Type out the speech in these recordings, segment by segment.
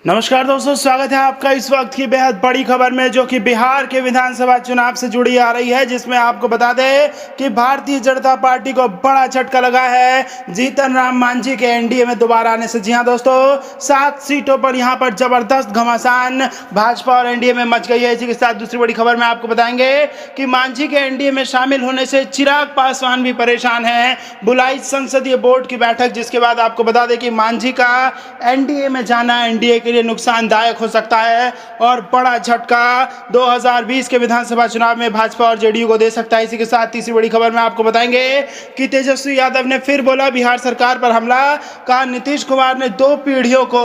नमस्कार दोस्तों, स्वागत है आपका इस वक्त की बेहद बड़ी खबर में, जो कि बिहार के विधानसभा चुनाव से जुड़ी आ रही है, जिसमें आपको बता दें कि भारतीय जनता पार्टी को बड़ा झटका लगा है जीतन राम मांझी के एनडीए में दोबारा आने से। जी हां दोस्तों, 7 सीटों पर यहां पर जबरदस्त घमासान भाजपा और एनडीए में मच गई है। इसी के साथ दूसरी बड़ी खबर में आपको बताएंगे कि मांझी के एनडीए में शामिल होने से चिराग पासवान भी परेशान है। बुलाई संसदीय बोर्ड की बैठक, जिसके बाद आपको बता दें कि मांझी का एनडीए में जाना एनडीए के नुकसानदायक हो सकता है और बड़ा झटका 2020 के विधानसभा चुनाव में भाजपा और जेडीयू को दे सकता है। इसी के साथ तीसरी बड़ी खबर में आपको बताएंगे कि तेजस्वी यादव ने फिर बोला बिहार सरकार पर हमला। कहा नीतीश कुमार ने 2 पीढ़ियों को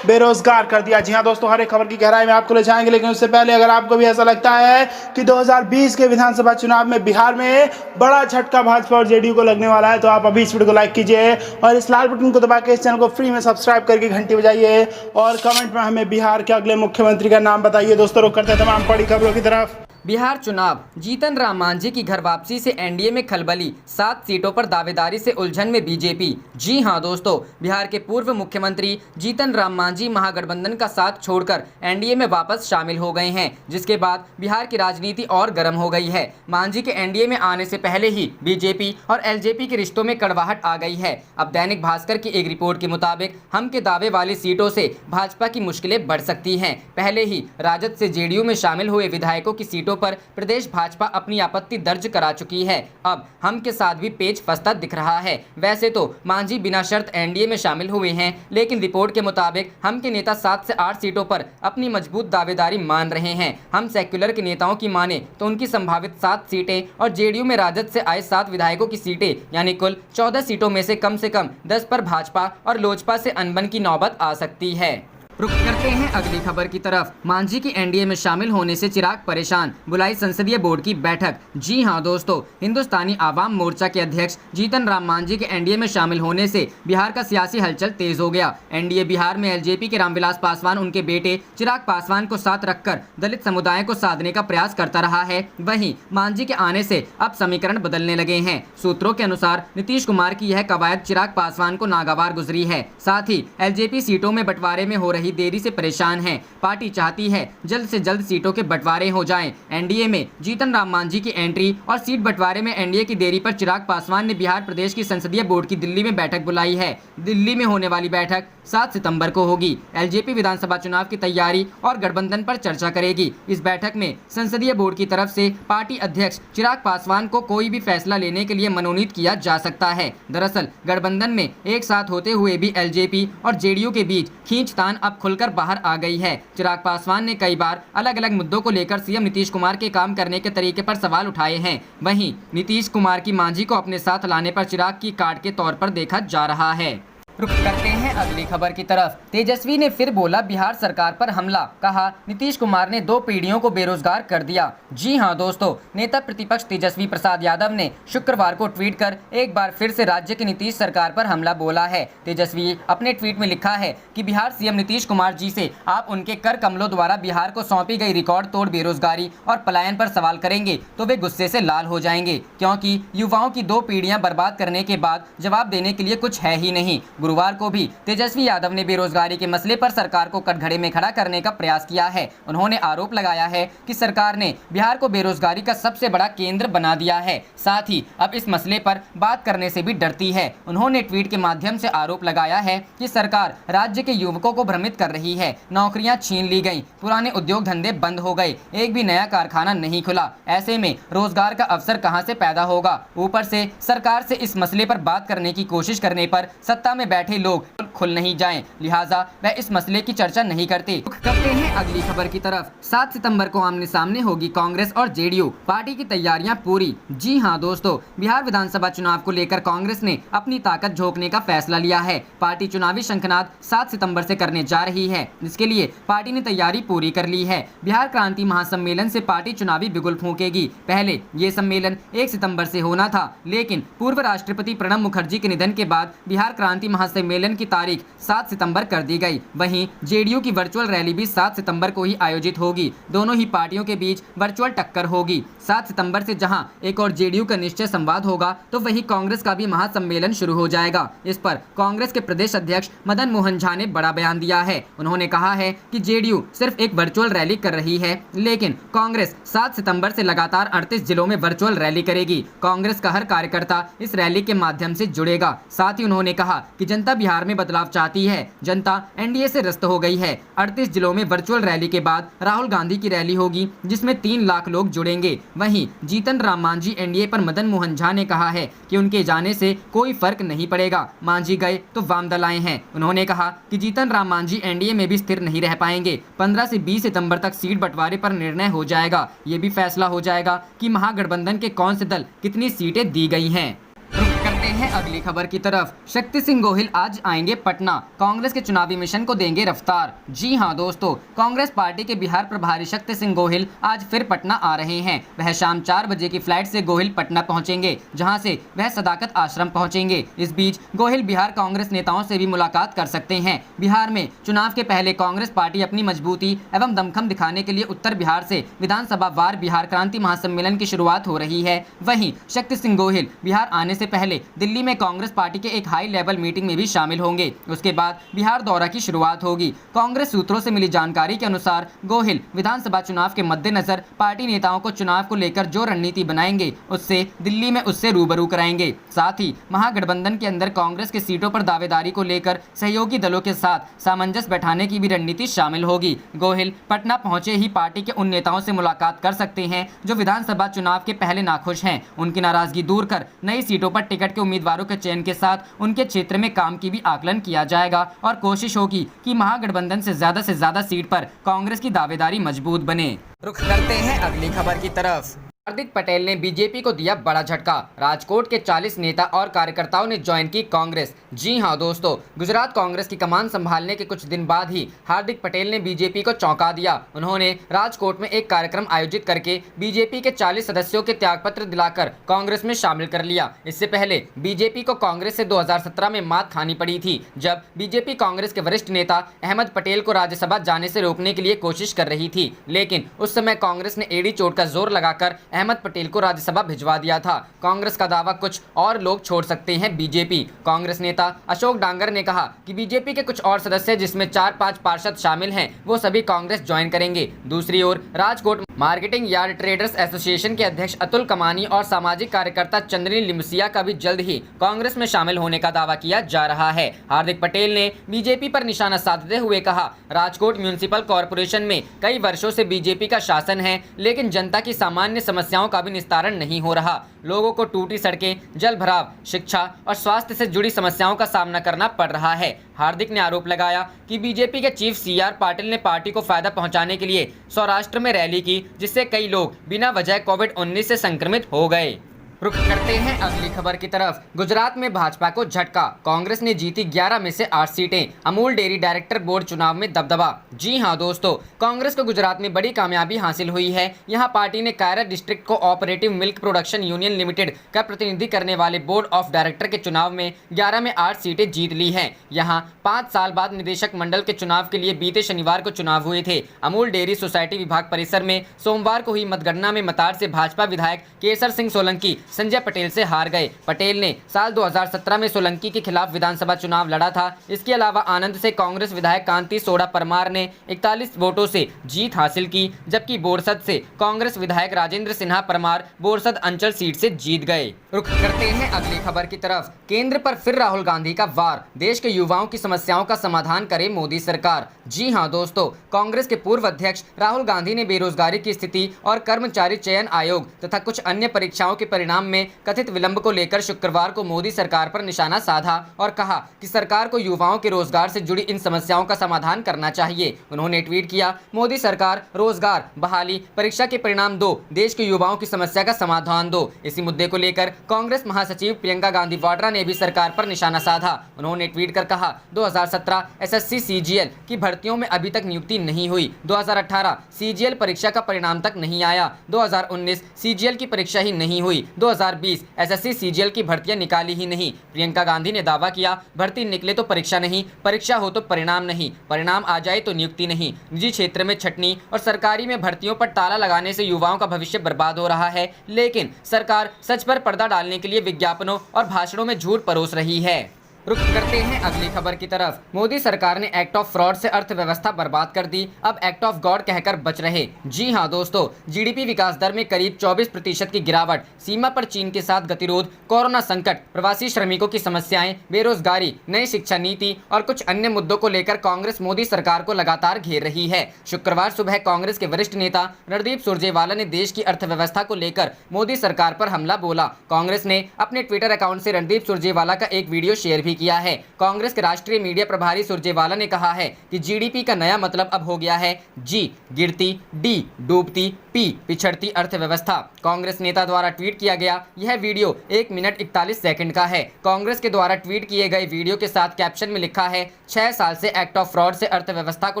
बेरोजगार कर दिया। जी हां दोस्तों, हर एक खबर की गहराई में आपको ले जाएंगे, लेकिन उससे पहले अगर आपको भी ऐसा लगता है कि 2020 के विधानसभा चुनाव में बिहार में बड़ा झटका भाजपा और जेडीयू को लगने वाला है, तो आप अभी इस वीडियो को लाइक कीजिए और इस लाल बटन को दबा के इस चैनल को फ्री में सब्सक्राइब करके घंटी बजाइए और कमेंट में हमें बिहार के अगले मुख्यमंत्री का नाम बताइए। दोस्तों, रुक करते हैं तमाम बड़ी खबरों की तरफ। बिहार चुनाव, जीतन राम मांझी की घर वापसी से एनडीए में खलबली, 7 सीटों पर दावेदारी से उलझन में बीजेपी। जी हां दोस्तों, बिहार के पूर्व मुख्यमंत्री जीतन राम मांझी महागठबंधन का साथ छोड़कर एनडीए में वापस शामिल हो गए हैं, जिसके बाद बिहार की राजनीति और गर्म हो गई है। मांझी के एनडीए में आने से पहले ही बीजेपी और एलजेपी के रिश्तों में कड़वाहट आ गई है। अब दैनिक भास्कर की एक रिपोर्ट के मुताबिक हम के दावे वाली सीटों से भाजपा की मुश्किलें बढ़ सकती हैं। पहले ही राजद से जेडीयू में शामिल हुए विधायकों की सीटों पर प्रदेश भाजपा अपनी आपत्ति दर्ज करा चुकी है। अब हम के साथ भी पेच फंसता दिख रहा है। वैसे तो मांझी बिना शर्त एनडीए में शामिल हुए हैं, लेकिन रिपोर्ट के मुताबिक हम के नेता 7 से 8 सीटों पर अपनी मजबूत दावेदारी मान रहे हैं। हम सेक्युलर के नेताओं की माने तो उनकी संभावित 7 सीटें और जेडीयू में राजद से आए 7 विधायकों की सीटें, यानी कुल 14 सीटों में से कम 10 पर भाजपा और लोजपा से अनबन की नौबत आ सकती है। रुक करते हैं अगली खबर की तरफ। मांझी की एनडीए में शामिल होने से चिराग परेशान, बुलाई संसदीय बोर्ड की बैठक। जी हां दोस्तों, हिंदुस्तानी आवाम मोर्चा के अध्यक्ष जीतन राम मांझी के एनडीए में शामिल होने से बिहार का सियासी हलचल तेज हो गया। एनडीए बिहार में एलजेपी के रामविलास पासवान उनके बेटे चिराग पासवान को साथ रखकर दलित समुदाय को साधने का प्रयास करता रहा है। वहीं मांझी के आने से अब समीकरण बदलने लगे हैं। सूत्रों के अनुसार नीतीश कुमार की यह कवायद चिराग पासवान को नागवार गुजरी है। साथ ही एलजेपी सीटों में बंटवारे में हो रही देरी से परेशान है। पार्टी चाहती है जल्द से जल्द सीटों के बंटवारे हो जाएं। एनडीए में जीतन राम मांझी की एंट्री और सीट बंटवारे में एनडीए की देरी पर चिराग पासवान ने बिहार प्रदेश की संसदीय बोर्ड की दिल्ली में बैठक बुलाई है। दिल्ली में होने वाली बैठक 7 सितंबर को होगी। एलजेपी विधानसभा चुनाव की तैयारी और गठबंधन पर चर्चा करेगी। इस बैठक में संसदीय बोर्ड की तरफ से पार्टी अध्यक्ष चिराग पासवान को कोई भी फैसला लेने के लिए मनोनीत किया जा सकता है। दरअसल गठबंधन में एक साथ होते हुए भी एलजेपी और जेडीयू के बीच खींचतान अब खुलकर बाहर आ गई है। चिराग पासवान ने कई बार अलग अलग मुद्दों को लेकर सीएम नीतीश कुमार के काम करने के तरीके पर सवाल उठाए हैं। वहीं नीतीश कुमार की मांझी को अपने साथ लाने पर चिराग की कार्ड के तौर पर देखा जा रहा है। रुक करते हैं अगली खबर की तरफ। तेजस्वी ने फिर बोला बिहार सरकार पर हमला। कहा नीतीश कुमार ने 2 पीढ़ियों को बेरोजगार कर दिया। जी हां दोस्तों, नेता प्रतिपक्ष तेजस्वी प्रसाद यादव ने शुक्रवार को ट्वीट कर एक बार फिर से राज्य की नीतीश सरकार पर हमला बोला है। तेजस्वी अपने ट्वीट में लिखा है कि बिहार सीएम नीतीश कुमार जी से आप उनके कर कमलों द्वारा बिहार को सौंपी गई रिकॉर्ड तोड़ बेरोजगारी और पलायन पर सवाल करेंगे तो वे गुस्से से लाल हो जाएंगे, क्योंकि युवाओं की 2 पीढ़ियां बर्बाद करने के बाद जवाब देने के लिए कुछ है ही नहीं। गुरुवार को भी तेजस्वी यादव ने बेरोजगारी के मसले पर सरकार को कटघरे में खड़ा करने का प्रयास किया है। उन्होंने आरोप लगाया है कि सरकार ने बिहार को बेरोजगारी का सबसे बड़ा केंद्र बना दिया है, साथ ही अब इस मसले पर बात करने से भी डरती है। उन्होंने ट्वीट के माध्यम से आरोप लगाया है कि सरकार राज्य के युवकों को भ्रमित कर रही है। नौकरियां छीन ली गई, पुराने उद्योग धंधे बंद हो गए, एक भी नया कारखाना नहीं खुला। ऐसे में रोजगार का अवसर कहां से पैदा होगा? ऊपर से सरकार से इस मसले पर बात करने की कोशिश करने पर सत्ता में बैठे लोग खुल नहीं जाएं, लिहाजा वह इस मसले की चर्चा नहीं करते। करते हैं अगली खबर की तरफ। 7 सितंबर को आमने सामने होगी कांग्रेस और जेडीयू, पार्टी की तैयारियां पूरी। जी हां दोस्तों, बिहार विधानसभा चुनाव को लेकर कांग्रेस ने अपनी ताकत झोंकने का फैसला लिया है। पार्टी चुनावी शंखनाद 7 सितंबर से करने जा रही है। इसके लिए पार्टी ने तैयारी पूरी कर ली है। बिहार क्रांति महासम्मेलन से पार्टी चुनावी बिगुल फूंकेगी। पहले ये सम्मेलन 1 सितंबर से होना था, लेकिन पूर्व राष्ट्रपति प्रणब मुखर्जी के निधन के बाद बिहार क्रांति महासम्मेलन की तारीख 7 सितंबर कर दी गई। वहीं जेडीयू की वर्चुअल रैली भी 7 सितंबर को ही आयोजित होगी। दोनों ही पार्टियों के बीच वर्चुअल टक्कर होगी। 7 सितंबर से जहां एक और जेडीयू का निश्चय संवाद होगा, तो वहीं कांग्रेस का भी महासम्मेलन शुरू हो जाएगा। इस पर कांग्रेस के प्रदेश अध्यक्ष मदन मोहन झा ने बड़ा बयान दिया है। उन्होंने कहा है कि जेडीयू सिर्फ एक वर्चुअल रैली कर रही है, लेकिन कांग्रेस 7 सितंबर से लगातार 38 जिलों में वर्चुअल रैली करेगी। कांग्रेस का हर कार्यकर्ता इस रैली के माध्यम से जुड़ेगा। साथ ही उन्होंने कहा कि जनता बिहार में बदलाव चाहती है, जनता एनडीए से रस्त हो गई है। 38 जिलों में वर्चुअल रैली के बाद राहुल गांधी की रैली होगी, जिसमें 3 लाख लोग जुड़ेंगे। वहीं जीतन राम मांझी एनडीए पर मदन मोहन झा ने कहा है कि उनके जाने से कोई फर्क नहीं पड़ेगा, मांझी गए तो वामदल आए हैं। उन्होंने कहा कि जीतन राम मांझी एनडीए में भी स्थिर नहीं रह पाएंगे। 15 से 20 सितंबर तक सीट बंटवारे पर निर्णय हो जाएगा। ये भी फैसला हो जाएगा कि महागठबंधन के कौन से दल कितनी सीटें दी गई हैं। करते हैं अगली खबर की तरफ। शक्ति सिंह गोहिल आज आएंगे पटना, कांग्रेस के चुनावी मिशन को देंगे रफ्तार। जी हां दोस्तों, कांग्रेस पार्टी के बिहार प्रभारी शक्ति सिंह गोहिल आज फिर पटना आ रहे हैं। वह शाम 4 बजे की फ्लाइट से गोहिल पटना पहुंचेंगे, जहां से वह सदाकत आश्रम पहुंचेंगे। इस बीच गोहिल बिहार कांग्रेस नेताओं से भी मुलाकात कर सकते हैं। बिहार में चुनाव के पहले कांग्रेस पार्टी अपनी मजबूती एवं दमखम दिखाने के लिए उत्तर बिहार से विधानसभा वार बिहार क्रांति महासम्मेलन की शुरुआत हो रही है। वहीं शक्ति सिंह गोहिल बिहार आने से पहले दिल्ली में कांग्रेस पार्टी के एक हाई लेवल मीटिंग में भी शामिल होंगे। उसके बाद बिहार दौरा की शुरुआत होगी। कांग्रेस सूत्रों से मिली जानकारी के अनुसार गोहिल विधानसभा चुनाव के मद्देनजर पार्टी नेताओं को चुनाव को लेकर जो रणनीति बनाएंगे, उससे दिल्ली में उससे रूबरू कराएंगे। साथ ही महागठबंधन के अंदर कांग्रेस के सीटों पर दावेदारी को लेकर सहयोगी दलों के साथ सामंजस्य बैठाने की भी रणनीति शामिल होगी। गोहिल पटना पहुंचे ही पार्टी के उन नेताओं से मुलाकात कर सकते हैं जो विधानसभा चुनाव के पहले नाखुश हैं। उनकी नाराजगी दूर कर नई सीटों पर टिकट के उम्मीदवारों के चयन के साथ उनके क्षेत्र में काम की भी आकलन किया जाएगा और कोशिश होगी कि महागठबंधन से ज्यादा सीट पर कांग्रेस की दावेदारी मजबूत बने। रुख करते हैं अगली खबर की तरफ। हार्दिक पटेल ने बीजेपी को दिया बड़ा झटका। राजकोट के 40 नेता और कार्यकर्ताओं ने ज्वाइन की कांग्रेस। जी हां दोस्तों, गुजरात कांग्रेस की कमान संभालने के कुछ दिन बाद ही हार्दिक पटेल ने बीजेपी को चौंका दिया। उन्होंने राजकोट में एक कार्यक्रम आयोजित करके बीजेपी के 40 सदस्यों के त्यागपत्र दिलाकर कांग्रेस में शामिल कर लिया। इससे पहले बीजेपी को कांग्रेस से 2017 में मात खानी पड़ी थी, जब बीजेपी कांग्रेस के वरिष्ठ नेता अहमद पटेल को राज्यसभा जाने से रोकने के लिए कोशिश कर रही थी। लेकिन उस समय कांग्रेस ने एड़ी चोट का जोर लगाकर अहमद पटेल को राज्यसभा भिजवा दिया था। कांग्रेस का दावा कुछ और लोग छोड़ सकते हैं बीजेपी। कांग्रेस नेता अशोक डांगर ने कहा कि बीजेपी के कुछ और सदस्य, जिसमें 4-5 पार्षद शामिल हैं, वो सभी कांग्रेस ज्वाइन करेंगे। दूसरी ओर Rajkot marketing yard traders association के अध्यक्ष अतुल कमानी और सामाजिक कार्यकर्ता चंद्री लिमसिया का भी जल्द ही कांग्रेस में शामिल होने का दावा किया जा रहा है। हार्दिक पटेल ने बीजेपी पर निशाना साधते हुए कहा, राजकोट म्यूनिसिपल कॉर्पोरेशन में कई वर्षों से बीजेपी का शासन है, लेकिन जनता की सामान्य समस्याओं का भी निस्तारण नहीं हो रहा। लोगों को टूटी सड़कें, जल भराव, शिक्षा और स्वास्थ्य से जुड़ी समस्याओं का सामना करना पड़ रहा है। हार्दिक ने आरोप लगाया कि बीजेपी के चीफ CR पाटिल ने पार्टी को फायदा पहुंचाने के लिए सौराष्ट्र में रैली की, जिससे कई लोग बिना वजह कोविड-19 से संक्रमित हो गए। रुख करते हैं अगली खबर की तरफ। गुजरात में भाजपा को झटका, कांग्रेस ने जीती 11 में से 8 सीटें। अमूल डेयरी डायरेक्टर बोर्ड चुनाव में दबदबा। जी हां दोस्तों, कांग्रेस को गुजरात में बड़ी कामयाबी हासिल हुई है। यहां पार्टी ने Kiara district co operative milk production union limited का प्रतिनिधि करने वाले बोर्ड ऑफ डायरेक्टर के चुनाव में 11 में 8 सीटें जीत ली हैं। यहां 5 साल बाद निदेशक मंडल के चुनाव के लिए बीते शनिवार को चुनाव हुए थे। अमूल डेयरी सोसाइटी विभाग परिसर में सोमवार को हुई मतगणना में मतार से भाजपा विधायक केसर सिंह सोलंकी संजय पटेल से हार गए। पटेल ने साल 2017 में सोलंकी के खिलाफ विधानसभा चुनाव लड़ा था। इसके अलावा आनंद से कांग्रेस विधायक कांति सोडा परमार ने 41 वोटों से जीत हासिल की, जबकि बोरसद से कांग्रेस विधायक राजेंद्र सिन्हा परमार बोरसद अंचल सीट से जीत गए। रुख करते हैं अगली खबर की तरफ। केंद्र पर फिर राहुल गांधी का वार, देश के युवाओं की समस्याओं का समाधान करे मोदी सरकार। जी हां दोस्तों, कांग्रेस के पूर्व अध्यक्ष राहुल गांधी ने बेरोजगारी की स्थिति और कर्मचारी चयन आयोग तथा कुछ अन्य परीक्षाओं के परिणाम में कथित विलंब को लेकर शुक्रवार को मोदी सरकार पर निशाना साधा और कहा कि सरकार को युवाओं के रोजगार से जुड़ी इन समस्याओं का समाधान करना चाहिए। उन्होंने ट्वीट किया, मोदी सरकार रोजगार, बहाली, परीक्षा के परिणाम दो, देश के युवाओं की समस्या का समाधान दो। इसी मुद्दे को लेकर कांग्रेस महासचिव प्रियंका गांधी वाड्रा ने भी सरकार पर निशाना साधा। उन्होंने ट्वीट कर कहा, 2017 SSC CGL की भर्तियों में अभी तक नियुक्ति नहीं हुई, 2018 CGL परीक्षा का परिणाम तक नहीं आया, 2019 CGL की परीक्षा ही नहीं हुई, 2020 एसएससी सीजीएल की भर्तियां निकाली ही नहीं। प्रियंका गांधी ने दावा किया, भर्ती निकले तो परीक्षा नहीं, परीक्षा हो तो परिणाम नहीं, परिणाम आ जाए तो नियुक्ति नहीं। निजी क्षेत्र में छटनी और सरकारी में भर्तियों पर ताला लगाने से युवाओं का भविष्य बर्बाद हो रहा है, लेकिन सरकार सच पर पर्दा डालने के लिए विज्ञापनों और भाषणों में झूठ परोस रही है। रुख करते हैं अगली खबर की तरफ। मोदी सरकार ने एक्ट ऑफ फ्रॉड से अर्थव्यवस्था बर्बाद कर दी, अब एक्ट ऑफ गॉड कहकर बच रहे। जी हां दोस्तों, जीडीपी विकास दर में करीब 24% की गिरावट, सीमा पर चीन के साथ गतिरोध, कोरोना संकट, प्रवासी श्रमिकों की समस्याएं, बेरोजगारी, नई शिक्षा नीति और कुछ अन्य मुद्दों को लेकर कांग्रेस मोदी सरकार को लगातार घेर रही है। शुक्रवार सुबह कांग्रेस के वरिष्ठ नेता रणदीप सुरजेवाला ने देश की अर्थव्यवस्था को लेकर मोदी सरकार पर हमला बोला। कांग्रेस ने अपने ट्विटर अकाउंट से रणदीप सुरजेवाला का एक वीडियो शेयर भी किया है। कांग्रेस के राष्ट्रीय मीडिया प्रभारी सुरजेवाला ने कहा है कि जीडीपी का नया मतलब अब हो गया है जी गिरती, डी डूबती, पी पिछड़ती अर्थव्यवस्था। कांग्रेस नेता द्वारा ट्वीट किया गया यह वीडियो 1 मिनट 41 सेकंड का है। कांग्रेस के द्वारा ट्वीट किए गए वीडियो के साथ कैप्शन में लिखा है, 6 साल से एक्ट ऑफ फ्रॉड से अर्थव्यवस्था को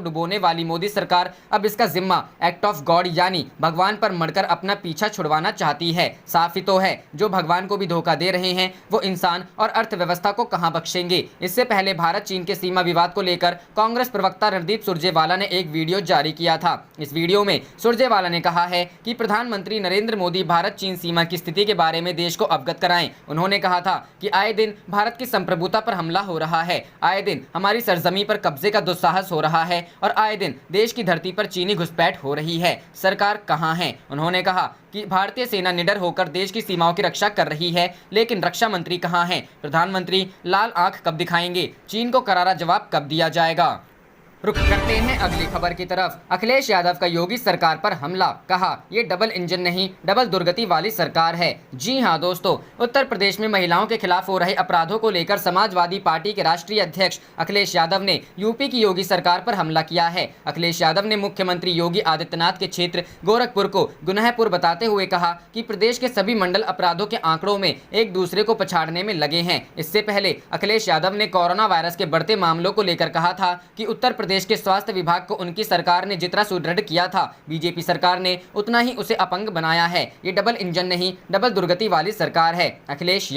डुबोने वाली मोदी सरकार अब इसका जिम्मा एक्ट ऑफ गॉड यानी भगवान पर मढ़कर अपना पीछा छुड़वाना चाहती है। साफ ही तो है, जो भगवान को भी धोखा दे रहे हैं वो इंसान और अर्थव्यवस्था को कहां बख्शेंगे। इससे पहले भारत चीन के सीमा विवाद को लेकर कांग्रेस प्रवक्ता रणदीप सुरजेवाला ने एक वीडियो जारी किया था। इस वीडियो में सुरजेवाला ने कहा है कि प्रधानमंत्री नरेंद्र मोदी भारत चीन सीमा की स्थिति के बारे में देश को अवगत कराएं। उन्होंने कहा था कि आए दिन भारत की संप्रभुता पर हमला हो रहा है, आए दिन हमारी सरजमी पर कब्जे का दुस्साहस हो रहा है और आए दिन देश की धरती पर चीनी घुसपैठ हो रही है। सरकार कहां है? उन्होंने कहा कि भारतीय सेना निडर होकर देश की सीमाओं की रक्षा कर रही है, लेकिन रक्षा मंत्री कहां हैं? प्रधानमंत्री लाल आंख कब दिखाएंगे? चीन को करारा जवाब कब दिया जाएगा? रुख करते हैं अगली खबर की तरफ। अखिलेश यादव का योगी सरकार पर हमला, कहा ये डबल इंजन नहीं डबल दुर्गति वाली सरकार है। जी हां दोस्तों, उत्तर प्रदेश में महिलाओं के खिलाफ हो रहे अपराधों को लेकर समाजवादी पार्टी के राष्ट्रीय अध्यक्ष अखिलेश यादव ने यूपी की योगी सरकार पर हमला किया है। अखिलेश यादव ने मुख्यमंत्री योगी आदित्यनाथ के क्षेत्र गोरखपुर को गुनहपुर बताते हुए कहा कि प्रदेश के सभी मंडल अपराधों के आंकड़ों में एक दूसरे को पछाड़ने में लगे हैं। इससे पहले अखिलेश यादव ने कोरोना वायरस के बढ़ते मामलों को लेकर कहा था कि उत्तर प्रदेश के स्वास्थ्य विभाग को उनकी सरकार ने जितना सुदृढ़ किया था, बीजेपी सरकार ने उतना ही उसे अपंग बनाया है। ये डबल इंजन नहीं डबल दुर्गति वाली सरकार है। अखिलेश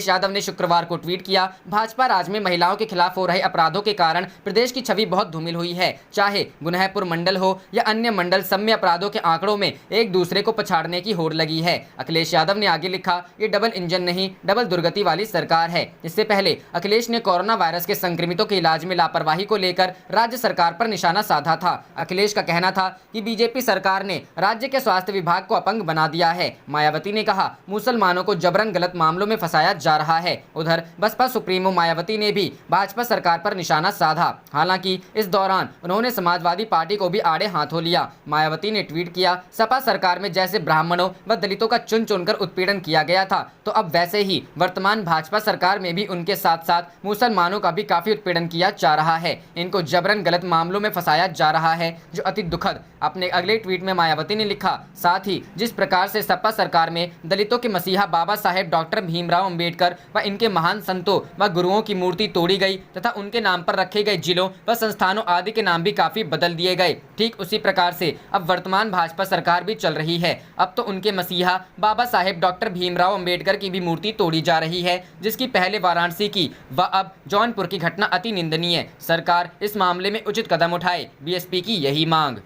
यादव ने शुक्रवार को ट्वीट किया, भाजपा राज में महिलाओं के खिलाफ हो रहे अपराधों के कारण प्रदेश की छवि बहुत धूमिल हुई है। चाहे गुनहपुर मंडल हो या अन्य मंडल, सब में अपराधों के आंकड़ों में एक दूसरे को पछाड़ने की होड़ लगी है। अखिलेश यादव ने आगे लिखा, ये डबल इंजन नहीं डबल दुर्गति वाली सरकार है। इससे पहले अखिलेश ने कोरोना वायरस के संक्रमितों के इलाज में लापरवाही को लेकर राज्य सरकार पर निशाना साधा था। अखिलेश का कहना था कि बीजेपी सरकार ने राज्य के स्वास्थ्य विभाग को अपंग बना दिया है। मायावती ने कहा, मुसलमानों को जबरन गलत मामलों में फंसाया जा रहा है। उधर बसपा सुप्रीमो मायावती ने भी भाजपा सरकार पर निशाना साधा। हालांकि इस दौरान उन्होंने समाजवादी पार्टी को भी आड़े हाथों लिया। मायावती ने ट्वीट किया, सपा सरकार में जैसे ब्राह्मणों व दलितों का चुन चुनकर उत्पीड़न किया गया था, तो अब वैसे ही वर्तमान भाजपा सरकार में भी उनके साथ साथ मुसलमानों का भी काफी उत्पीड़न किया जा रहा है। इनको जबरन गलत मामलों में फंसाया जा रहा है, जो अति दुखद। अपने अगले ट्वीट में मायावती ने लिखा, साथ ही जिस प्रकार से सपा सरकार में दलितों के मसीहा बाबा साहेब डॉक्टर भीमराव अंबेडकर व इनके महान संतों व गुरुओं की मूर्ति तोड़ी गई तथा उनके नाम पर रखे गए जिलों व संस्थानों आदि के नाम भी काफी बदल दिए गए, ठीक उसी प्रकार से अब वर्तमान भाजपा सरकार भी चल रही है। अब तो उनके मसीहा बाबा साहेब डॉक्टर भीमराव अंबेडकर की भी मूर्ति तोड़ी जा रही है, जिसकी पहले वाराणसी की व अब जौनपुर की घटना अति निंदनीय। सरकार इस मामले में उचित कदम उठाए, बीएसपी की यही मांग।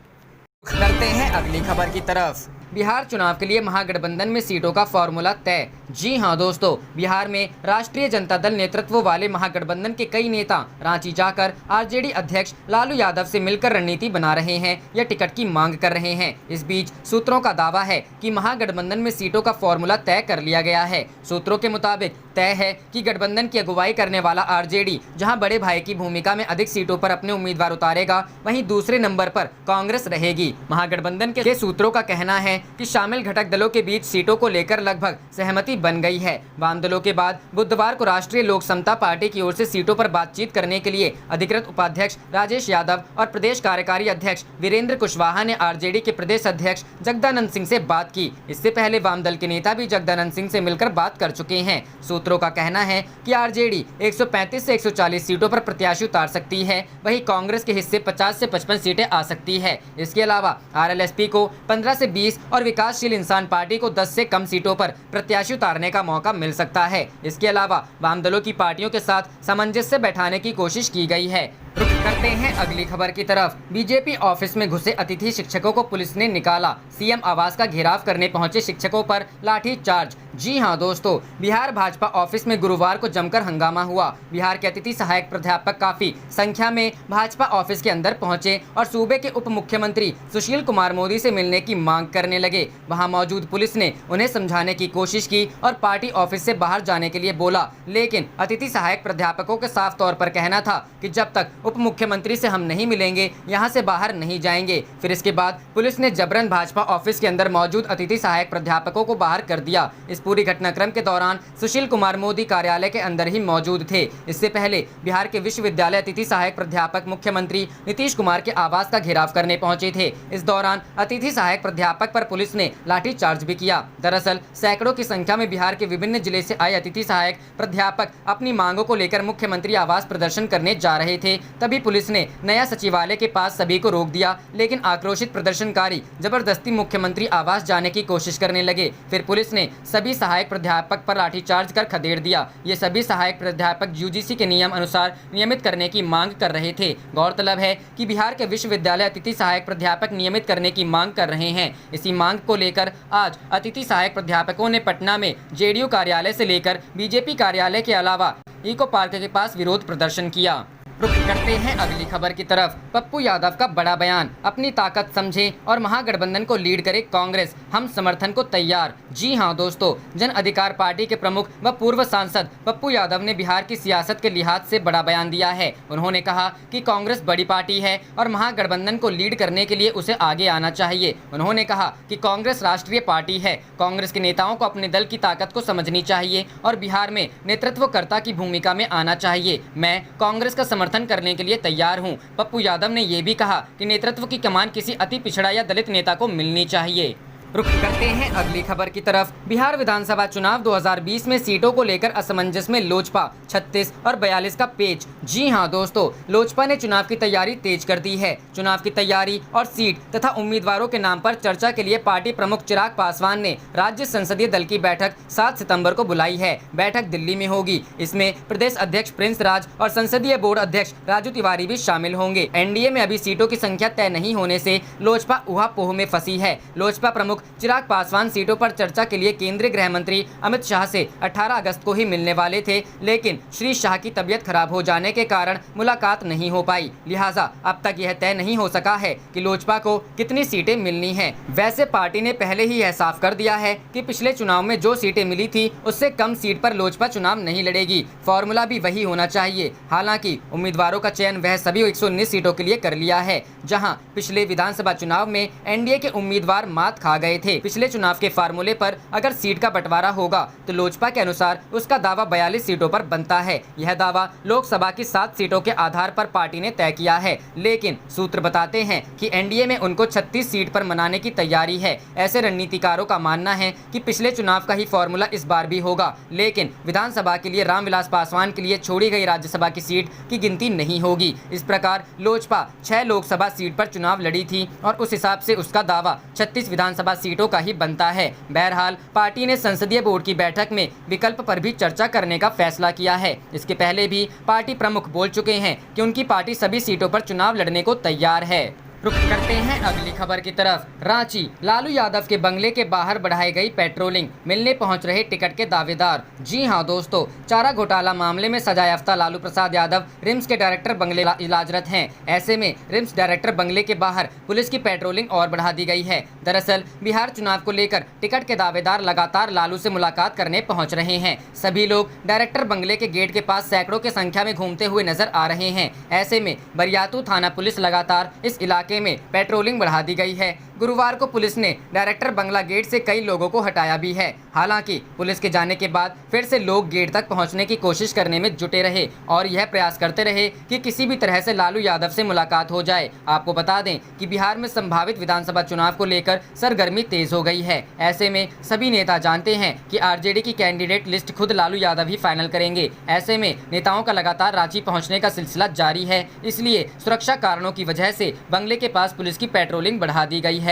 करते हैं अगली खबर की तरफ। बिहार चुनाव के लिए महागठबंधन में सीटों का फॉर्मूला तय। जी हां दोस्तों, बिहार में राष्ट्रीय जनता दल नेतृत्व वाले महागठबंधन के कई नेता रांची जाकर आरजेडी अध्यक्ष लालू यादव से मिलकर रणनीति बना रहे हैं या टिकट की मांग कर रहे हैं। इस बीच सूत्रों का दावा है कि महागठबंधन में सीटों का फॉर्मूला तय कर लिया गया है। सूत्रों के मुताबिक तय है कि गठबंधन की अगुवाई करने वाला आरजेडी जहां बड़े भाई की भूमिका में अधिक सीटों पर अपने उम्मीदवार उतारेगा, वहीं दूसरे नंबर पर कांग्रेस रहेगी। महागठबंधन के सूत्रों का कहना है कि शामिल घटक दलों के बीच सीटों को लेकर लगभग सहमति बन गई है। वाम दलों के बाद बुधवार को राष्ट्रीय लोक समता पार्टी की ओर से सीटों पर बातचीत करने के लिए अधिकृत उपाध्यक्ष राजेश यादव और प्रदेश कार्यकारी अध्यक्ष वीरेंद्र कुशवाहा ने आरजेडी के प्रदेश अध्यक्ष जगदानंद सिंह से बात की। इससे पहले वाम दल के नेता भी जगदानंद सिंह से मिलकर बात कर चुके हैं। सूत्रों का कहना है कि आरजेडी 135 से 140 सीटों पर प्रत्याशी उतार सकती है, वहीं कांग्रेस के हिस्से 50 से 55 सीटें आ सकती है। इसके अलावा आरएलएसपी को 15 से 20 और विकासशील इंसान पार्टी को 10 से कम सीटों पर प्रत्याशी उतारने का मौका मिल सकता है। इसके अलावा वाम दलों की पार्टियों के साथ सामंजस्य बैठाने की कोशिश की गई है। रुख करते हैं अगली खबर की तरफ। बीजेपी ऑफिस में घुसे अतिथि शिक्षकों को पुलिस ने निकाला, सीएम आवास का घेराव करने पहुंचे शिक्षकों पर लाठी चार्ज। जी हां दोस्तों, बिहार भाजपा ऑफिस में गुरुवार को जमकर हंगामा हुआ। बिहार के अतिथि सहायक प्राध्यापक काफी संख्या में भाजपा ऑफिस के अंदर पहुंचे और सूबे के उप मुख्यमंत्री सुशील कुमार मोदी से मिलने की मांग करने लगे। वहां मौजूद पुलिस ने उन्हें समझाने की कोशिश की और पार्टी ऑफिस से बाहर जाने के लिए बोला, लेकिन अतिथि सहायक प्राध्यापकों के साफ तौर पर कहना था कि जब तक उप मुख्यमंत्री से हम नहीं मिलेंगे यहाँ से बाहर नहीं जाएंगे। फिर इसके बाद पुलिस ने जबरन भाजपा ऑफिस के अंदर मौजूद अतिथि सहायक प्राध्यापकों को बाहर कर दिया। इस पूरी घटनाक्रम के दौरान सुशील कुमार मोदी कार्यालय के अंदर ही मौजूद थे। इससे पहले बिहार के विश्वविद्यालय अतिथि सहायक प्राध्यापक मुख्यमंत्री नीतीश कुमार के आवास का घेराव करने पहुंचे थे। इस दौरान अतिथि सहायक प्राध्यापक पर पुलिस ने लाठीचार्ज भी किया। दरअसल सैकड़ों की संख्या में बिहार के विभिन्न जिले से आए अतिथि सहायक प्राध्यापक अपनी मांगों को लेकर मुख्यमंत्री आवास प्रदर्शन करने जा रहे थे। तभी पुलिस ने नया सचिवालय के पास सभी को रोक दिया, लेकिन आक्रोशित प्रदर्शनकारी जबरदस्ती मुख्यमंत्री आवास जाने की कोशिश करने लगे। फिर पुलिस ने सभी सहायक प्राध्यापक पर लाठीचार्ज कर खदेड़ दिया। ये सभी सहायक प्राध्यापक यूजीसी के नियम अनुसार नियमित करने की मांग कर रहे थे। गौरतलब है कि बिहार के विश्वविद्यालय अतिथि सहायक प्राध्यापक नियमित करने की मांग कर रहे हैं। इसी मांग को लेकर आज अतिथि सहायक प्राध्यापकों ने पटना में जेडीयू कार्यालय से लेकर बीजेपी कार्यालय के अलावा इको पार्क के पास विरोध प्रदर्शन किया। रुख करते हैं अगली खबर की तरफ। पप्पू यादव का बड़ा बयान, अपनी ताकत समझें और महागठबंधन को लीड करे कांग्रेस, हम समर्थन को तैयार। जी हां दोस्तों, जन अधिकार पार्टी के प्रमुख व पूर्व सांसद पप्पू यादव ने बिहार की सियासत के लिहाज से बड़ा बयान दिया है। उन्होंने कहा कि कांग्रेस बड़ी पार्टी है और महागठबंधन को लीड करने के लिए उसे आगे आना चाहिए। उन्होंने कहा कि कांग्रेस राष्ट्रीय पार्टी है, कांग्रेस के नेताओं को अपने दल की ताकत को समझनी चाहिए और बिहार में नेतृत्वकर्ता की भूमिका में आना चाहिए। मैं कांग्रेस का समर्थन करने के लिए तैयार हूं। पप्पू यादव ने यह भी कहा कि नेतृत्व की कमान किसी अति पिछड़ा या दलित नेता को मिलनी चाहिए। रुख करते हैं अगली खबर की तरफ। बिहार विधानसभा चुनाव 2020 में सीटों को लेकर असमंजस में लोजपा, 36 और 42 का पेच। जी हां दोस्तों, लोजपा ने चुनाव की तैयारी तेज कर दी है। चुनाव की तैयारी और सीट तथा उम्मीदवारों के नाम पर चर्चा के लिए पार्टी प्रमुख चिराग पासवान ने राज्य संसदीय दल की बैठक 7 सितंबर को बुलाई है। बैठक दिल्ली में होगी। इसमें प्रदेश अध्यक्ष प्रिंस राज और संसदीय बोर्ड अध्यक्ष राजू तिवारी भी शामिल होंगे। एनडीए में अभी सीटों की संख्या तय नहीं होने से लोजपा ऊहापोह में फंसी है। लोजपा प्रमुख चिराग पासवान सीटों पर चर्चा के लिए केंद्रीय गृह मंत्री अमित शाह से 18 अगस्त को ही मिलने वाले थे, लेकिन श्री शाह की तबीयत खराब हो जाने के कारण मुलाकात नहीं हो पाई। लिहाजा अब तक यह तय नहीं हो सका है कि लोजपा को कितनी सीटें मिलनी हैं। वैसे पार्टी ने पहले ही यह साफ कर दिया है कि पिछले चुनाव में जो सीटें मिली थी उससे कम सीट पर लोजपा चुनाव नहीं लड़ेगी। फॉर्मूला भी वही होना चाहिए। हालांकि उम्मीदवारों का चयन वह सभी 119 सीटों के लिए कर लिया है, जहां पिछले विधानसभा चुनाव में एनडीए के उम्मीदवार मात खा गए थे। पिछले चुनाव के फार्मूले पर अगर सीट का बंटवारा होगा तो लोजपा के अनुसार उसका दावा 42 सीटों पर बनता है। यह दावा लोकसभा की 7 सीटों के आधार पर पार्टी ने तय किया है, लेकिन सूत्र बताते हैं कि एनडीए में उनको 36 सीट पर मनाने की तैयारी है। ऐसे रणनीतिकारों का मानना है कि पिछले चुनाव का ही फॉर्मूला इस बार भी होगा, लेकिन विधानसभा के लिए रामविलास पासवान के लिए छोड़ी गई राज्यसभा की सीट की गिनती नहीं होगी। इस प्रकार लोजपा 6 लोकसभा सीट पर चुनाव लड़ी थी और उस हिसाब से उसका दावा 36 विधानसभा सीटों का ही बनता है। बहरहाल पार्टी ने संसदीय बोर्ड की बैठक में विकल्प पर भी चर्चा करने का फैसला किया है। इसके पहले भी पार्टी प्रमुख बोल चुके हैं कि उनकी पार्टी सभी सीटों पर चुनाव लड़ने को तैयार है। रुख करते हैं अगली खबर की तरफ। रांची, लालू यादव के बंगले के बाहर बढ़ाई गई पेट्रोलिंग, मिलने पहुंच रहे टिकट के दावेदार। जी हां दोस्तों, चारा घोटाला मामले में सजायाफ्ता लालू प्रसाद यादव रिम्स के डायरेक्टर बंगले इलाजरत हैं। ऐसे में रिम्स डायरेक्टर बंगले के बाहर पुलिस की पेट्रोलिंग और बढ़ा दी गई है। दरअसल बिहार चुनाव को लेकर टिकट के दावेदार लगातार लालू से मुलाकात करने पहुँच रहे हैं। सभी लोग डायरेक्टर बंगले के गेट के पास सैकड़ों की संख्या में घूमते हुए नजर आ रहे हैं। ऐसे में बरियातू थाना पुलिस लगातार इस इलाके में पेट्रोलिंग बढ़ा दी गई है। गुरुवार को पुलिस ने डायरेक्टर बंगला गेट से कई लोगों को हटाया भी है। हालांकि पुलिस के जाने के बाद फिर से लोग गेट तक पहुंचने की कोशिश करने में जुटे रहे और यह प्रयास करते रहे कि किसी भी तरह से लालू यादव से मुलाकात हो जाए। आपको बता दें कि बिहार में संभावित विधानसभा चुनाव को लेकर सरगर्मी तेज हो गई है। ऐसे में सभी नेता जानते हैं कि आरजेडी की कैंडिडेट लिस्ट खुद लालू यादव ही फाइनल करेंगे। ऐसे में नेताओं का लगातार रांची पहुंचने का सिलसिला जारी है। इसलिए सुरक्षा कारणों की वजह से बंगले के पास पुलिस की पेट्रोलिंग बढ़ा दी गई है।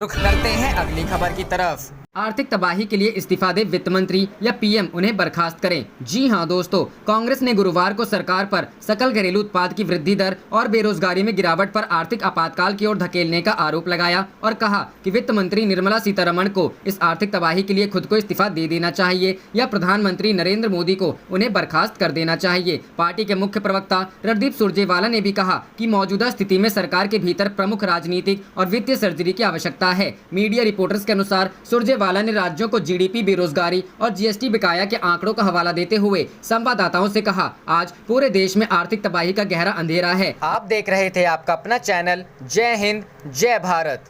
रुख करते हैं अगली खबर की तरफ। आर्थिक तबाही के लिए इस्तीफा दे वित्त मंत्री या पीएम, उन्हें बर्खास्त करें। जी हां दोस्तों, कांग्रेस ने गुरुवार को सरकार पर सकल घरेलू उत्पाद की वृद्धि दर और बेरोजगारी में गिरावट पर आर्थिक आपातकाल की ओर धकेलने का आरोप लगाया और कहा कि वित्त मंत्री निर्मला सीतारमण को इस आर्थिक तबाही के लिए खुद को इस्तीफा दे देना चाहिए या प्रधानमंत्री नरेंद्र मोदी को उन्हें बर्खास्त कर देना चाहिए। पार्टी के मुख्य प्रवक्ता रणदीप सुरजेवाला ने भी कहा कि मौजूदा स्थिति में सरकार के भीतर प्रमुख राजनीतिक और वित्तीय सर्जरी की आवश्यकता है। मीडिया रिपोर्टर्स के अनुसार सुरजेवाला ने राज्यों को जीडीपी, बेरोजगारी और जीएसटी बकाया के आंकड़ों का हवाला देते हुए संवाददाताओं से कहा, आज पूरे देश में आर्थिक तबाही का गहरा अंधेरा है। आप देख रहे थे आपका अपना चैनल जय हिंद जय भारत।